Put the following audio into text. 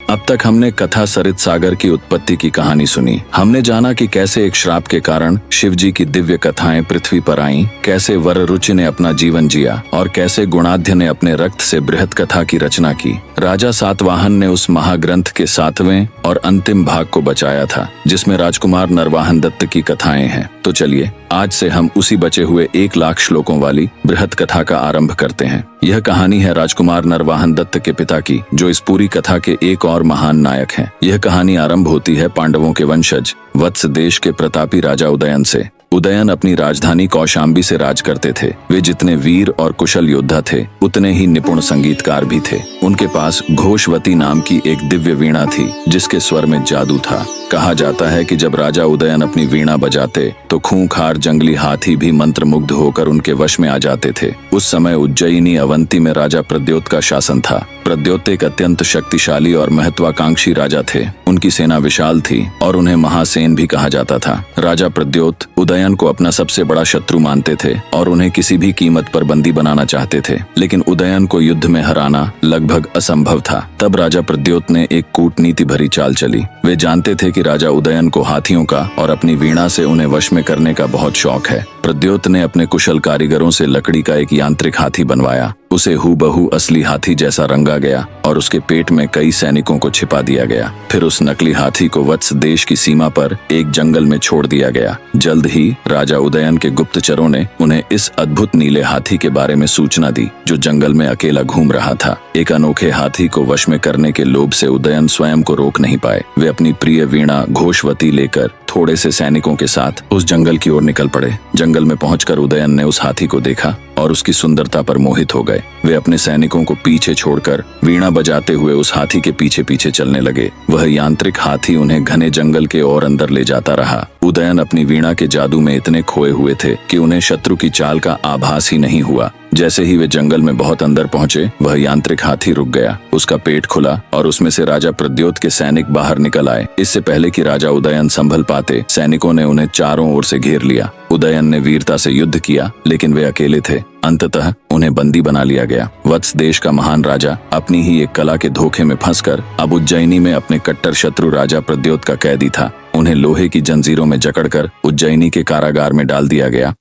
अब तक हमने कथा सरित सागर की उत्पत्ति की कहानी सुनी। हमने जाना कि कैसे एक श्राप के कारण शिव जी की दिव्य कथाएं पृथ्वी पर आईं, कैसे वररुचि ने अपना जीवन जिया और कैसे गुणाढ्य ने अपने रक्त से बृहत कथा की रचना की। राजा सातवाहन ने उस महाग्रंथ के 7वें और अंतिम भाग को बचाया था, जिसमें राजकुमार नरवाहन दत्त की कथाएं हैं। तो चलिए आज से हम उसी बचे हुए 1 लाख श्लोकों वाली बृहत कथा का आरंभ करते हैं। यह कहानी है राजकुमार नरवाहन दत्त के पिता की, जो इस पूरी कथा के एक और महान नायक हैं। यह कहानी आरंभ होती है पांडवों के वंशज वत्स देश के प्रतापी राजा उदयन से। उदयन अपनी राजधानी कौशाम्बी से राज करते थे। वे जितने वीर और कुशल योद्धा थे, उतने ही निपुण संगीतकार भी थे। उनके पास घोषवती नाम की एक दिव्य वीणा थी, जिसके स्वर में जादू था। कहा जाता है कि जब राजा उदयन अपनी वीणा बजाते तो खूंखार जंगली हाथी भी मंत्रमुग्ध होकर उनके वश में आ जाते थे। उस समय उज्जयिनी अवंती में राजा प्रद्योत का शासन था। प्रद्योत एक अत्यंत शक्तिशाली और महत्वाकांक्षी राजा थे। उनकी सेना विशाल थी और उन्हें महासेन भी कहा जाता था। राजा प्रद्योत उदयन को अपना सबसे बड़ा शत्रु मानते थे और उन्हें किसी भी कीमत पर बंदी बनाना चाहते थे, लेकिन उदयन को युद्ध में हराना लगभग असंभव था। तब राजा प्रद्योत ने एक कूटनीति भरी चाल चली। वे जानते थे कि राजा उदयन को हाथियों का और अपनी वीणा से उन्हें वश में करने का बहुत शौक है। प्रद्योत ने अपने कुशल कारीगरों से लकड़ी का एक यांत्रिक हाथी बनवाया। उसे हूबहू असली हाथी जैसा रंगा गया और उसके पेट में कई सैनिकों को छिपा दिया गया। फिर उस नकली हाथी को वत्स देश की सीमा पर एक जंगल में छोड़ दिया गया। जल्द ही राजा उदयन के गुप्तचरों ने उन्हें इस अद्भुत नीले हाथी के बारे में सूचना दी, जो जंगल में अकेला घूम रहा था। एक अनोखे हाथी को वश में करने के लोभ से उदयन स्वयं को रोक नहीं पाए। वे अपनी प्रिय वीणा घोषवती लेकर थोड़े से सैनिकों के साथ उस जंगल की ओर निकल पड़े। जंगल में पहुंचकर उदयन ने उस हाथी को देखा और उसकी सुंदरता पर मोहित हो गए। वे अपने सैनिकों को पीछे छोड़कर वीणा बजाते हुए उस हाथी के पीछे पीछे चलने लगे। वह यांत्रिक हाथी उन्हें घने जंगल के और अंदर ले जाता रहा। उदयन अपनी वीणा के जादू में इतने खोए हुए थे कि उन्हें शत्रु की चाल का आभास ही नहीं हुआ। जैसे ही वे जंगल में बहुत अंदर पहुंचे, वह यांत्रिक हाथी रुक गया। उसका पेट खुला और उसमें से राजा प्रद्योत के सैनिक बाहर निकल आए। इससे पहले कि राजा उदयन संभल पाते, सैनिकों ने उन्हें चारों ओर से घेर लिया। उदयन ने वीरता से युद्ध किया, लेकिन वे अकेले थे। अंततः उन्हें बंदी बना लिया गया। वत्स देश का महान राजा अपनी ही एक कला के धोखे में फंसकर अब उज्जयिनी में अपने कट्टर शत्रु राजा प्रद्योत का कैदी था। उन्हें लोहे की जंजीरों में जकड़कर उज्जयिनी के कारागार में डाल दिया गया